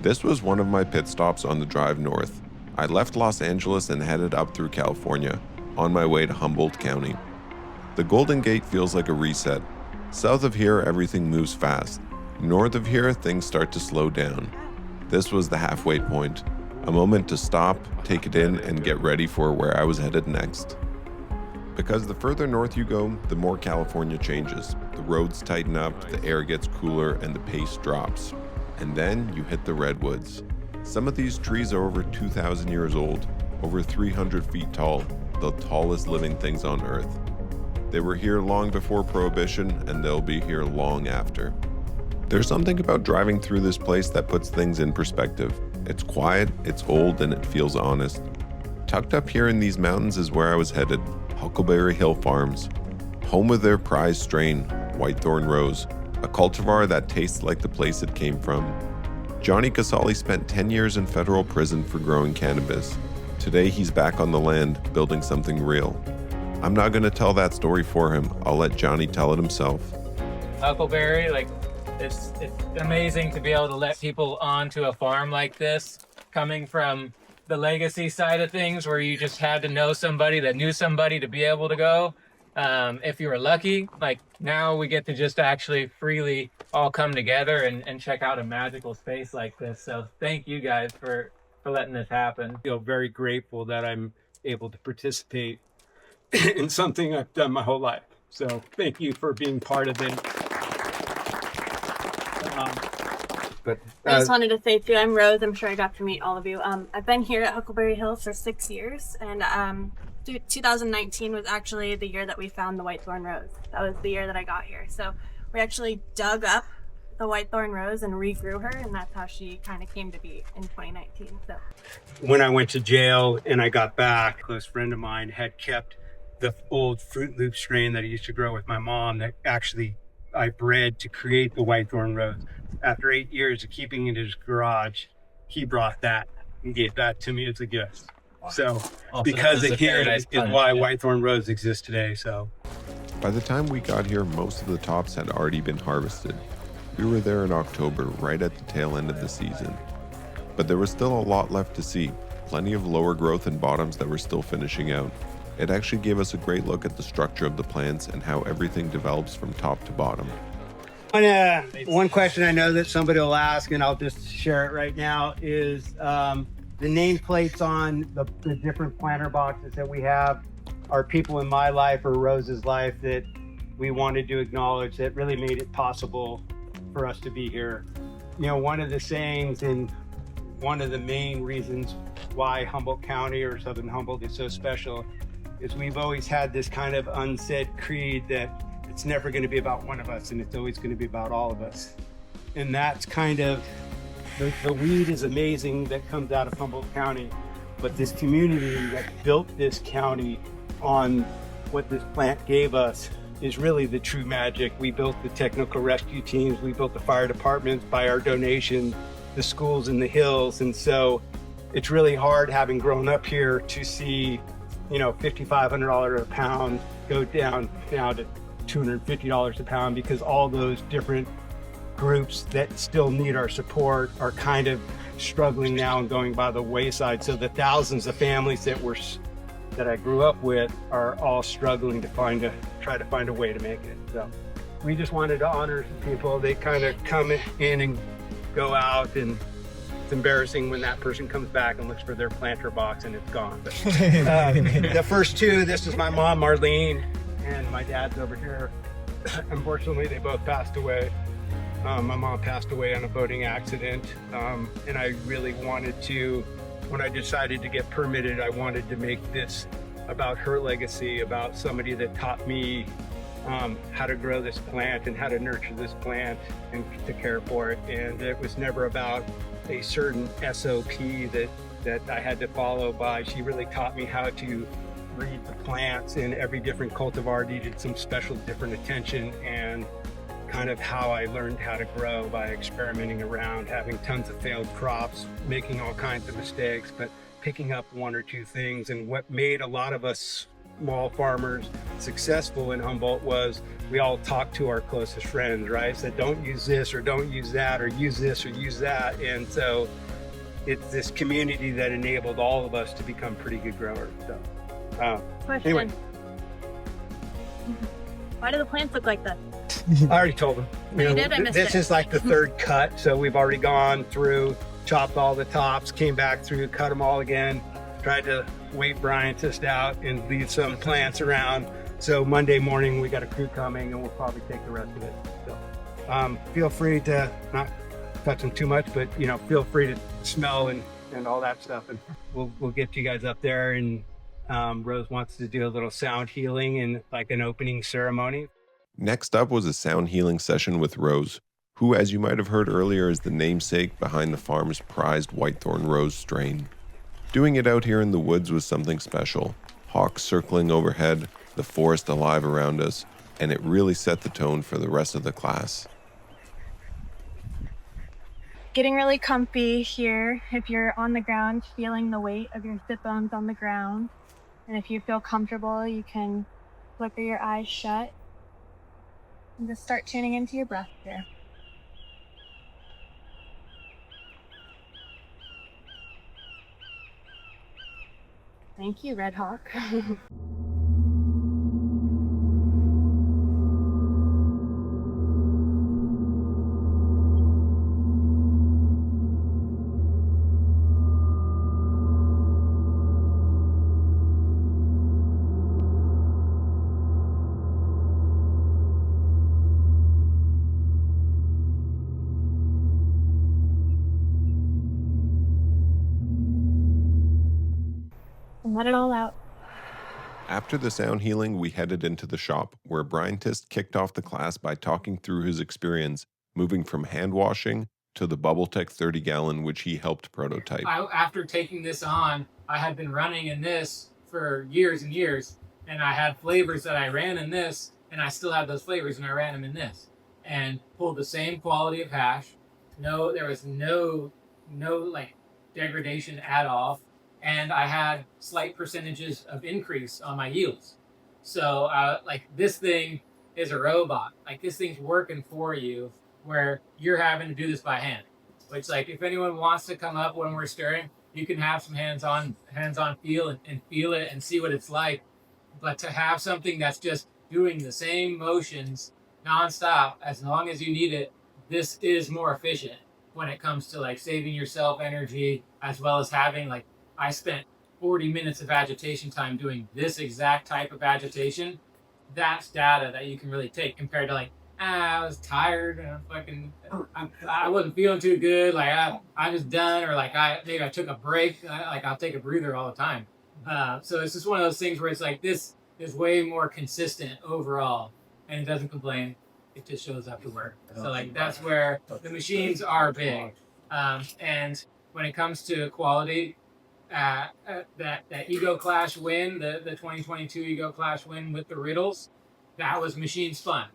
This was one of my pit stops on the drive north. I left Los Angeles and headed up through California, on my way to Humboldt County. The Golden Gate feels like a reset. South of here, everything moves fast. North of here, things start to slow down. This was the halfway point, a moment to stop, take it in, and get ready for where I was headed next. Because the further north you go, the more California changes. The roads tighten up, the air gets cooler, and the pace drops. And then you hit the redwoods. Some of these trees are over 2,000 years old, over 300 feet tall, the tallest living things on Earth. They were here long before Prohibition, and they'll be here long after. There's something about driving through this place that puts things in perspective. It's quiet, it's old, and it feels honest. Tucked up here in these mountains is where I was headed, Huckleberry Hill Farms, home of their prized strain, White Thorn Rose, a cultivar that tastes like the place it came from. Johnny Casali spent 10 years in federal prison for growing cannabis. Today he's back on the land, building something real. I'm not going to tell that story for him. I'll let Johnny tell it himself. Huckleberry, it's amazing to be able to let people onto a farm like this, coming from the legacy side of things where you just had to know somebody that knew somebody to be able to go. If you were lucky, now we get to just actually freely all come together and check out a magical space like this. So thank you guys for letting this happen. I feel very grateful that I'm able to participate in something I've done my whole life. So thank you for being part of it. I just wanted to say too, I'm Rose. I'm sure I got to meet all of you. I've been here at Huckleberry Hill for 6 years, and 2019 was actually the year that we found the White Thorn Rose. That was the year that I got here. So we actually dug up the White Thorn Rose and regrew her, and that's how she kind of came to be in 2019. So when I went to jail and I got back, a close friend of mine had kept the old Fruit Loop strain that I used to grow with my mom that actually I bred to create the White Thorn Rose. After 8 years of keeping it in his garage, he brought that and gave that to me as a gift. Wow. So because of him is why White Thorn Rose exists today. So by the time we got here, most of the tops had already been harvested. We were there in October, right at the tail end of the season. But there was still a lot left to see, plenty of lower growth and bottoms that were still finishing out. It actually gave us a great look at the structure of the plants and how everything develops from top to bottom. One question I know that somebody will ask, and I'll just share it right now, is the nameplates on the different planter boxes that we have are people in my life or Rose's life that we wanted to acknowledge that really made it possible for us to be here. You know, one of the sayings and one of the main reasons why Humboldt County or Southern Humboldt is so special is we've always had this kind of unsaid creed that it's never going to be about one of us and it's always going to be about all of us. And that's kind of, the weed is amazing that comes out of Humboldt County, but this community that built this county on what this plant gave us is really the true magic. We built the technical rescue teams, we built the fire departments by our donation, the schools in the hills. And so it's really hard, having grown up here, to see, you know, $5,500 a pound go down now to $250 a pound, because all those different groups that still need our support are kind of struggling now and going by the wayside. So the thousands of families that I grew up with are all struggling to try to find a way to make it. So we just wanted to honor some people. They kind of come in and go out, and it's embarrassing when that person comes back and looks for their planter box and it's gone. But, the first two, this is my mom, Marlene, and my dad's over here. Unfortunately, they both passed away. My mom passed away on a boating accident, and I really wanted to, when I decided to get permitted, I wanted to make this about her legacy, about somebody that taught me how to grow this plant and how to nurture this plant and to care for it. And it was never about a certain SOP that I had to follow by. She really taught me how to read the plants, and every different cultivar needed some special different attention, and kind of how I learned how to grow by experimenting around, having tons of failed crops, making all kinds of mistakes, but picking up one or two things. And what made a lot of us small farmers successful in Humboldt was we all talked to our closest friends, right? Said, don't use this or don't use that, or use this or use that. And so it's this community that enabled all of us to become pretty good growers. So, Question. anyway. Why do the plants look like that? I already told them. You did? I missed this it. is like the third cut. So we've already gone through, chopped all the tops, came back through, cut them all again, tried to wait Bryantist out and leave some plants around. So Monday morning we got a crew coming and we'll probably take the rest of it. So feel free to not touch them too much, but feel free to smell and all that stuff. And we'll get you guys up there. And Rose wants to do a little sound healing and like an opening ceremony. Next up was a sound healing session with Rose, who, as you might have heard earlier, is the namesake behind the farm's prized whitethorn rose strain. Doing it out here in the woods was something special. Hawks circling overhead, the forest alive around us, and it really set the tone for the rest of the class. Getting really comfy here. If you're on the ground, feeling the weight of your sit bones on the ground. And if you feel comfortable, you can flicker your eyes shut and just start tuning into your breath here. Thank you, Red Hawk. And let it all out. After the sound healing, we headed into the shop, where Bryantist kicked off the class by talking through his experience moving from hand washing to the BubbleTek 30-gallon, which he helped prototype. After taking this on, I had been running in this for years and years, and I had flavors that I ran in this, and I still had those flavors, and I ran them in this, and pulled the same quality of hash. There was no like degradation at all. And I had slight percentages of increase on my yields. So like this thing is a robot. Like this thing's working for you where you're having to do this by hand. Which like if anyone wants to come up when we're stirring, you can have some hands-on feel and feel it and see what it's like. But to have something that's just doing the same motions nonstop as long as you need it, this is more efficient when it comes to like saving yourself energy as well as having like I spent 40 minutes of agitation time doing this exact type of agitation. That's data that you can really take compared to like, I was tired and I wasn't feeling too good. Like I'm just done, or like maybe I took a break. I'll take a breather all the time. So it's just one of those things where it's like this is way more consistent overall, and it doesn't complain. It just shows up to work. So like that's where the machines are big, and when it comes to quality. That Ego Clash win, the 2022 Ego Clash win with the riddles, that was machine spun.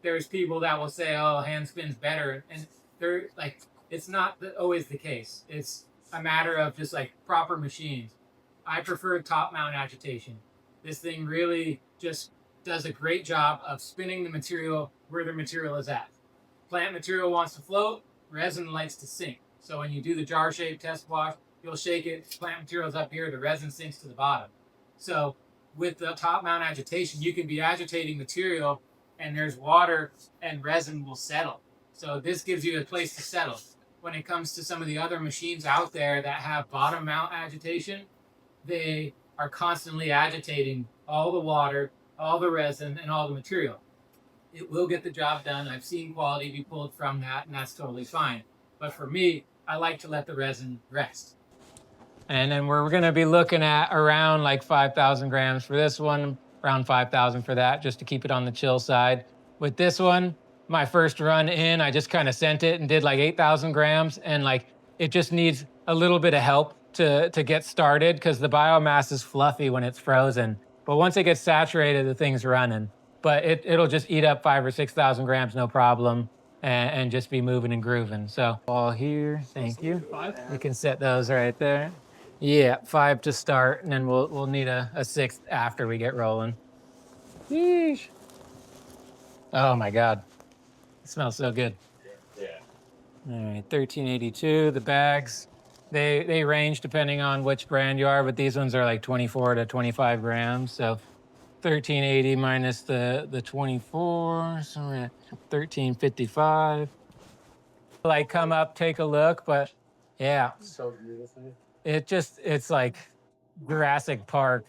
There's people that will say, oh, hand spin's better. And they're like, it's not always the case. It's a matter of just like proper machines. I prefer top mount agitation. This thing really just does a great job of spinning the material where the material is at. Plant material wants to float, resin likes to sink. So when you do the jar shape test wash, you'll shake it, plant material's up here, the resin sinks to the bottom. So with the top mount agitation, you can be agitating material and there's water and resin will settle. So this gives you a place to settle. When it comes to some of the other machines out there that have bottom mount agitation, they are constantly agitating all the water, all the resin, and all the material. It will get the job done. I've seen quality be pulled from that, and that's totally fine. But for me, I like to let the resin rest. And then we're going to be looking at around like 5,000 grams for this one, around 5,000 for that, just to keep it on the chill side. With this one, my first run in, I just kind of sent it and did like 8,000 grams. And like, it just needs a little bit of help to get started because the biomass is fluffy when it's frozen. But once it gets saturated, the thing's running. But it'll just eat up 5,000 or 6,000 grams, no problem. And just be moving and grooving. So all here, thank you. You can set those right there. Yeah, 5 to start, and then we'll need a 6th after we get rolling. Yeesh. Oh my God, it smells so good. Yeah. All right, 1382. The bags, they range depending on which brand you are, but these ones are like 24 to 25 grams. So 1380 minus the 24, so we're at 1355. Like come up, take a look, but yeah. So beautiful. It's like Jurassic Park.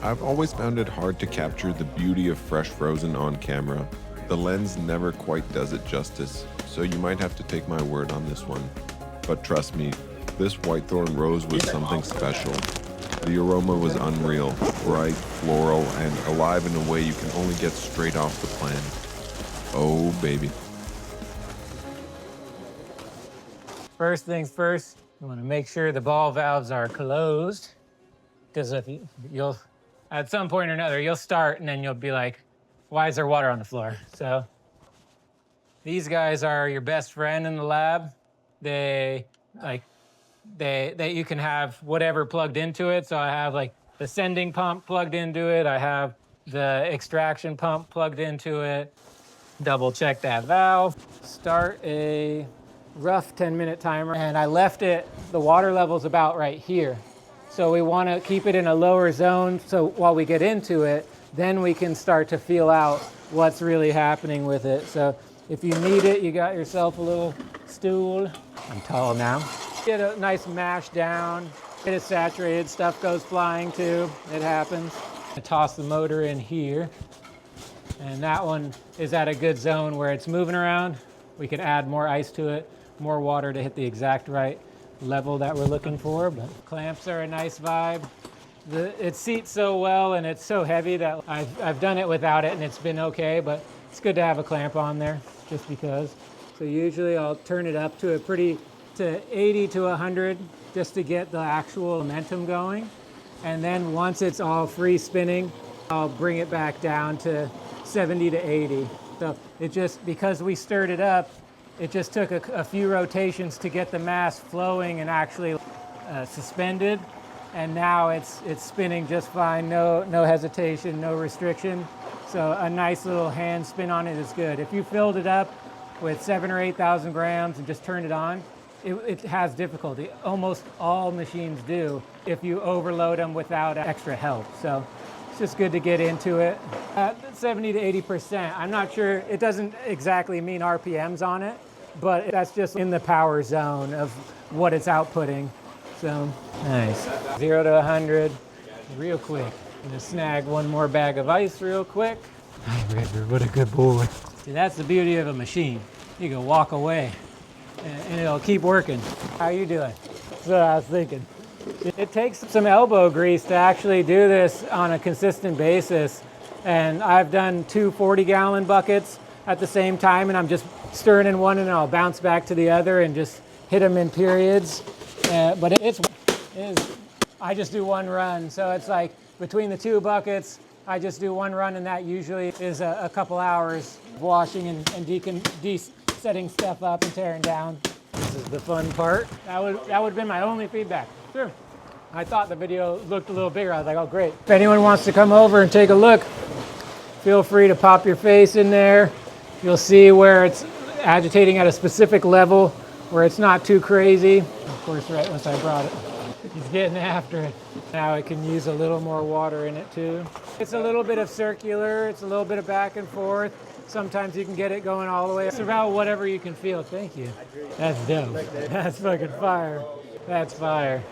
I've always found it hard to capture the beauty of fresh frozen on camera. The lens never quite does it justice, so you might have to take my word on this one. But trust me, this whitethorn rose was something special. The aroma was unreal, bright, floral, and alive in a way you can only get straight off the plant. Oh, baby. First things first, you want to make sure the ball valves are closed, because if you'll, at some point or another, you'll start and then you'll be like, why is there water on the floor? So these guys are your best friend in the lab. They you can have whatever plugged into it. So I have like the sending pump plugged into it. I have the extraction pump plugged into it. Double check that valve. Start a rough 10-minute timer. And I left it, the water level's about right here. So we want to keep it in a lower zone. So while we get into it, then we can start to feel out what's really happening with it. So if you need it, you got yourself a little stool. I'm tall now. Get a nice mash down. Get it saturated, stuff goes flying too. It happens. I toss the motor in here. And that one is at a good zone where it's moving around. We can add more ice to it, more water to hit the exact right level that we're looking for. But clamps are a nice vibe. It seats so well and it's so heavy that I've done it without it and it's been okay, but it's good to have a clamp on there just because. So usually I'll turn it up to 80 to 100 just to get the actual momentum going. And then once it's all free spinning, I'll bring it back down to 70 to 80. So it just, because we stirred it up, it just took a few rotations to get the mass flowing and actually suspended. And now it's spinning just fine, no hesitation, no restriction. So a nice little hand spin on it is good. If you filled it up with 7,000 or 8,000 grams and just turned it on, it has difficulty. Almost all machines do if you overload them without extra help. So it's just good to get into it. 70 to 80%, I'm not sure, it doesn't exactly mean RPMs on it, but that's just in the power zone of what it's outputting. So nice. 0 to 100 real quick. I'm gonna snag one more bag of ice real quick. Hi, River, what a good boy. See, that's the beauty of a machine. You can walk away and it'll keep working. How you doing? That's what I was thinking. It takes some elbow grease to actually do this on a consistent basis. And I've done 2 40-gallon buckets at the same time, and I'm just stirring in one and I'll bounce back to the other and just hit them in periods. But I just do one run. So it's like between the 2 buckets, I just do one run, and that usually is a couple hours washing and setting stuff up and tearing down. This is the fun part. That would have been my only feedback. Sure. I thought the video looked a little bigger. I was like, oh, great. If anyone wants to come over and take a look, feel free to pop your face in there. You'll see where it's agitating at a specific level where it's not too crazy. Of course, right once I brought it. He's getting after it. Now it can use a little more water in it too. It's a little bit of circular, it's a little bit of back and forth. Sometimes you can get it going all the way. It's about whatever you can feel. Thank you. That's dope. That's fucking fire. That's fire.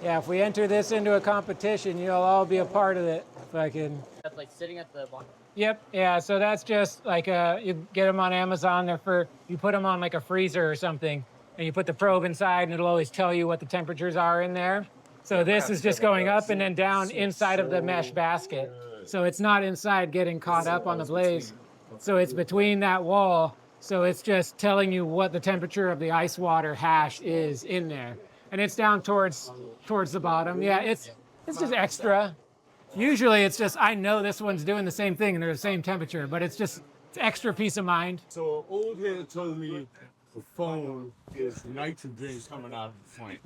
Yeah, if we enter this into a competition, you'll all be a part of it. Fucking. That's like sitting at the bottom. Yep, yeah, so that's just like you get them on Amazon. You put them on like a freezer or something, and you put the probe inside, and it'll always tell you what the temperatures are in there. So this is just going up and then down inside of the mesh basket. So it's not inside getting caught up on the blaze. So it's between that wall. So it's just telling you what the temperature of the ice water hash is in there. And it's down towards the bottom. Yeah, it's just extra. Usually it's just, I know this one's doing the same thing and they're the same temperature, but it's just it's extra peace of mind. So old head told me the phone is nitrogen coming out of the flame.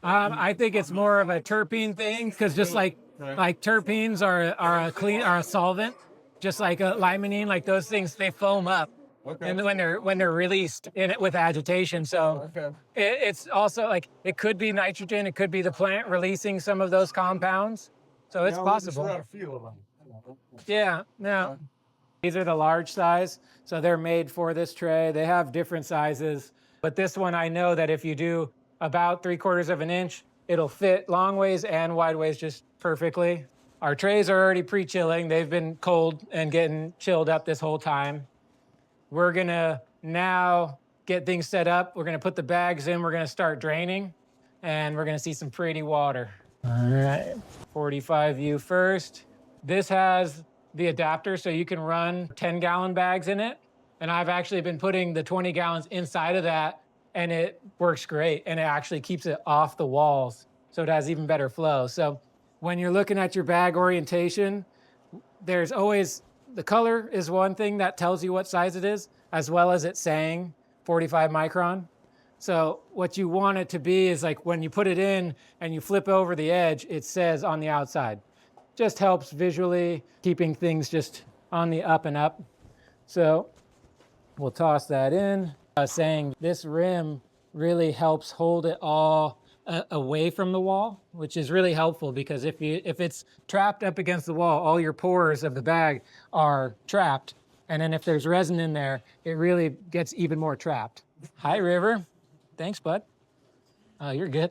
I think it's more of a terpene thing because just like terpenes are a solvent, just like a limonene, like those things, they foam up. Okay. And when they're released in it with agitation, so it's also like it could be nitrogen, it could be the plant releasing some of those compounds, so it's possible. Yeah, no. These are the large size, so they're made for this tray. They have different sizes, but this one I know that if you do about 3/4 of an inch, it'll fit long ways and wide ways just perfectly. Our trays are already pre-chilling. They've been cold and getting chilled up this whole time. We're gonna now get things set up. We're gonna put the bags in, we're gonna start draining, and we're gonna see some pretty water. All right, 45U first. This has the adapter, so you can run 10-gallon bags in it. And I've actually been putting the 20 gallons inside of that, and it works great. And it actually keeps it off the walls, so it has even better flow. So when you're looking at your bag orientation, there's always, the color is one thing that tells you what size it is, as well as it saying 45 micron. So what you want it to be is like when you put it in and you flip over the edge, it says on the outside. Just helps visually, keeping things just on the up and up. So we'll toss that in. Saying this rim really helps hold it all away from the wall, which is really helpful because if it's trapped up against the wall, all your pores of the bag are trapped. And then if there's resin in there, it really gets even more trapped. Hi, River. Thanks, bud. Oh, you're good.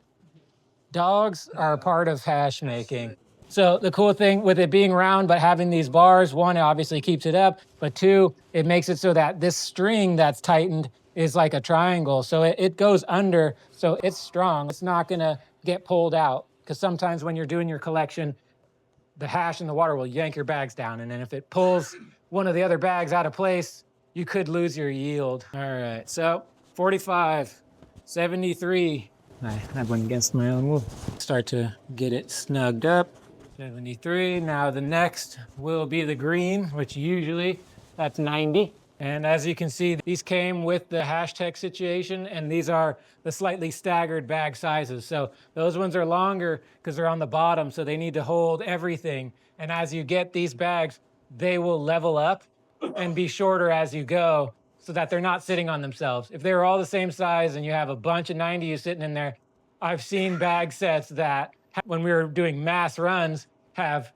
Dogs are a part of hash making. So the cool thing with it being round but having these bars, one, it obviously keeps it up, but two, it makes it so that this string that's tightened is like a triangle. So it goes under, so it's strong. It's not gonna get pulled out. Because sometimes when you're doing your collection, the hash and the water will yank your bags down. And then if it pulls one of the other bags out of place, you could lose your yield. All right, so 45, 73. I have one against my own wool. Start to get it snugged up. 73. Now the next will be the green, which usually that's 90. And as you can see, these came with the Hashtek situation, and these are the slightly staggered bag sizes. So those ones are longer because they're on the bottom, so they need to hold everything. And as you get these bags, they will level up and be shorter as you go so that they're not sitting on themselves. If they were all the same size and you have a bunch of 90s sitting in there, I've seen bag sets that, when we were doing mass runs, have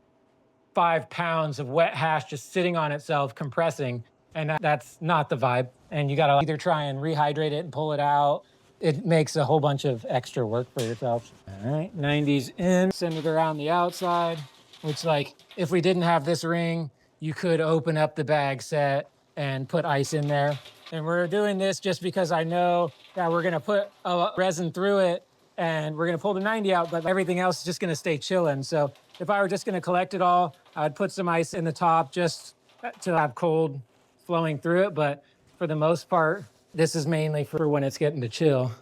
5 pounds of wet hash just sitting on itself, compressing. And that's not the vibe. And you gotta either try and rehydrate it and pull it out. It makes a whole bunch of extra work for yourself. All right, 90s in, send it around the outside, which like, if we didn't have this ring, you could open up the bag set and put ice in there. And we're doing this just because I know that we're gonna put a resin through it and we're gonna pull the 90 out, but everything else is just gonna stay chilling. So if I were just gonna collect it all, I'd put some ice in the top just to have cold flowing through it, but for the most part, this is mainly for when it's getting to chill.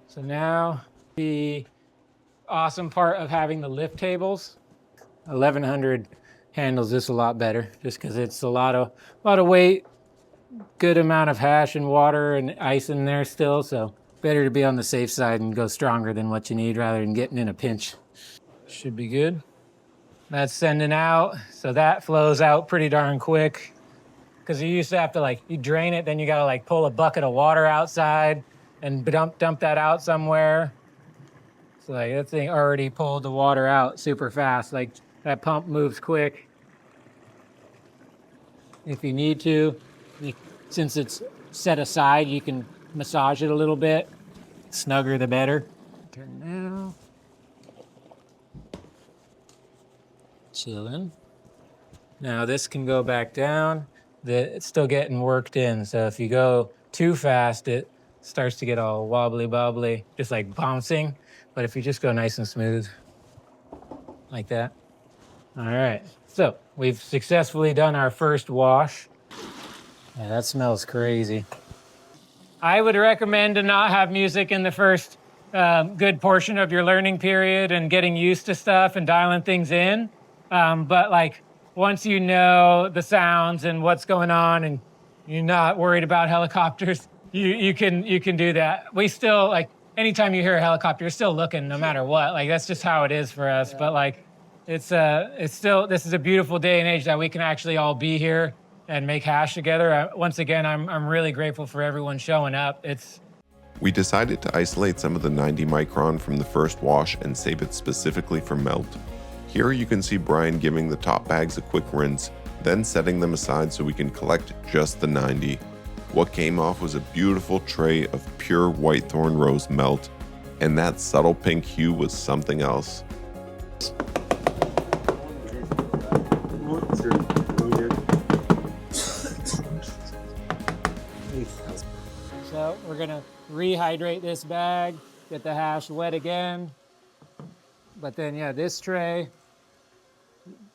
So now the awesome part of having the lift tables, 1100 handles this a lot better just because it's a lot of weight, good amount of hash and water and ice in there still. So better to be on the safe side and go stronger than what you need rather than getting in a pinch. Should be good. That's sending out. So that flows out pretty darn quick. Because you used to have to you drain it, then you gotta pull a bucket of water outside and dump that out somewhere. So that thing already pulled the water out super fast. That pump moves quick. If you need to, since it's set aside, you can massage it a little bit. Snugger the better. Turn now. Chilling. Now this can go back down. It's still getting worked in. So if you go too fast, it starts to get all wobbly bobbly, just like bouncing. But if you just go nice and smooth, like that. All right, so we've successfully done our first wash. Yeah, that smells crazy. I would recommend to not have music in the first good portion of your learning period and getting used to stuff and dialing things in. But like once you know the sounds and what's going on and you're not worried about helicopters, you can do that. We still, like, anytime you hear a helicopter, you're still looking no matter what. Like, that's just how it is for us. Yeah. But like, it's still, this is a beautiful day and age that we can actually all be here and make hash together. Once again, I'm really grateful for everyone showing up. We decided to isolate some of the 90 micron from the first wash and save it specifically for melt. Here you can see Brian giving the top bags a quick rinse, then setting them aside so we can collect just the 90. What came off was a beautiful tray of pure white thorn rose melt, and that subtle pink hue was something else. So we're gonna rehydrate this bag, get the hash wet again. But then, yeah, this tray,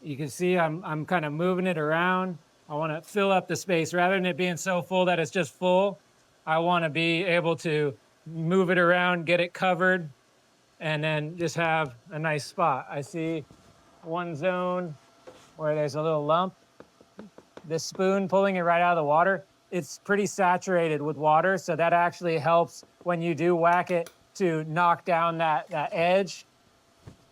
you can see I'm kind of moving it around. I want to fill up the space rather than it being so full that it's just full. I want to be able to move it around, get it covered, and then just have a nice spot. I see one zone where there's a little lump. This spoon pulling it right out of the water, it's pretty saturated with water, so that actually helps when you do whack it to knock down that edge.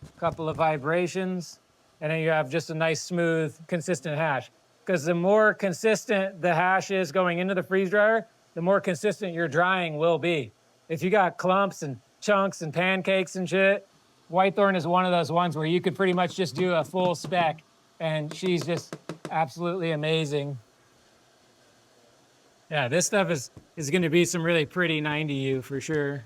A couple of vibrations, and then you have just a nice, smooth, consistent hash. Because the more consistent the hash is going into the freeze dryer, the more consistent your drying will be. If you got clumps and chunks and pancakes and shit, Whitethorn is one of those ones where you could pretty much just do a full spec, and she's just absolutely amazing. Yeah, this stuff is going to be some really pretty 90U for sure.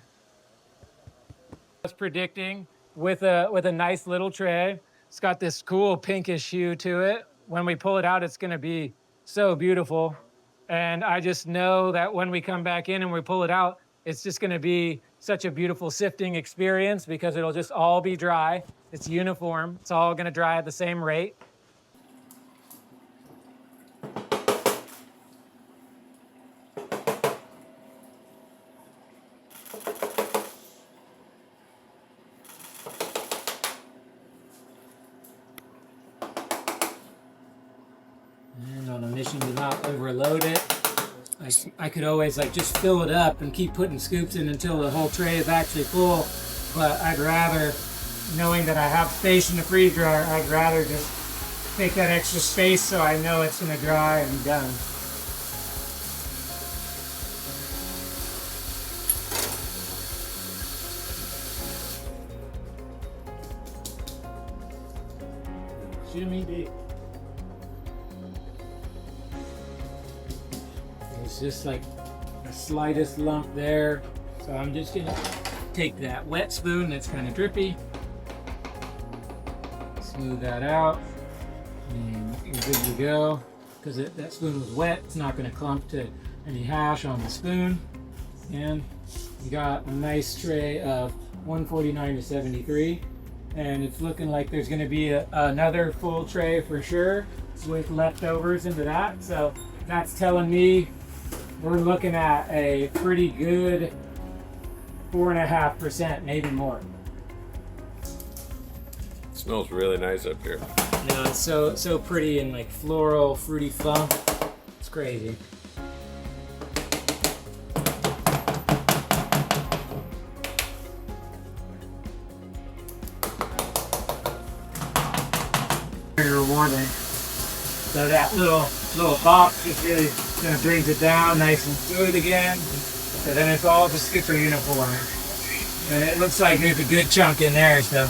I was predicting with a nice little tray. It's got this cool pinkish hue to it. When we pull it out, it's going to be so beautiful. And I just know that when we come back in and we pull it out, it's just going to be such a beautiful sifting experience because it'll just all be dry. It's uniform. It's all going to dry at the same rate. On a mission to not overload it. I could always like just fill it up and keep putting scoops in until the whole tray is actually full, but I'd rather, knowing that I have space in the freeze dryer, I'd rather just take that extra space so I know it's going to dry and be done. Shimmy deep. It's just like the slightest lump there. So I'm just gonna take that wet spoon that's kind of drippy, smooth that out, and you're good to go. Because that spoon was wet, it's not gonna clump to any hash on the spoon. And you got a nice tray of 149 to 73. And it's looking like there's gonna be another full tray for sure with leftovers into that. So that's telling me we're looking at a pretty good 4.5%, maybe more. It smells really nice up here. No, it's so pretty and like floral, fruity funk. It's crazy. Very rewarding. So that little box just really kind of brings it down nice and smooth again. So then it's all just super uniform. And it looks like there's a good chunk in there, so I'm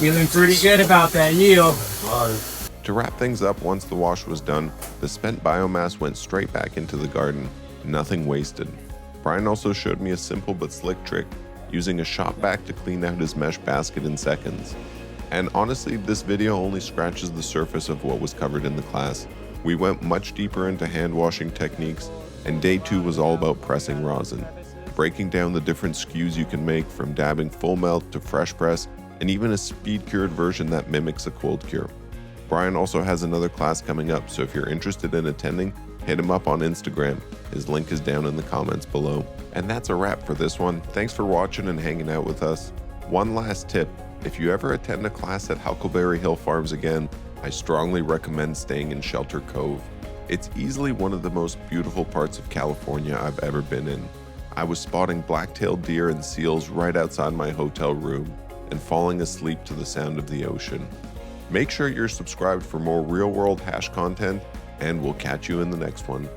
feeling pretty good about that yield. To wrap things up, once the wash was done, the spent biomass went straight back into the garden. Nothing wasted. Brian also showed me a simple but slick trick, using a shop vac to clean out his mesh basket in seconds. And honestly, this video only scratches the surface of what was covered in the class. We went much deeper into hand washing techniques, and day 2 was all about pressing rosin, breaking down the different SKUs you can make, from dabbing full melt to fresh press, and even a speed cured version that mimics a cold cure. Brian also has another class coming up, so if you're interested in attending, Hit him up on Instagram. His link is down in the comments below. And that's a wrap for this one. Thanks for watching and hanging out with us. One last tip, if you ever attend a class at Huckleberry Hill Farms again, I strongly recommend staying in Shelter Cove. It's easily one of the most beautiful parts of California I've ever been in. I was spotting black-tailed deer and seals right outside my hotel room and falling asleep to the sound of the ocean. Make sure you're subscribed for more real-world hash content, and we'll catch you in the next one.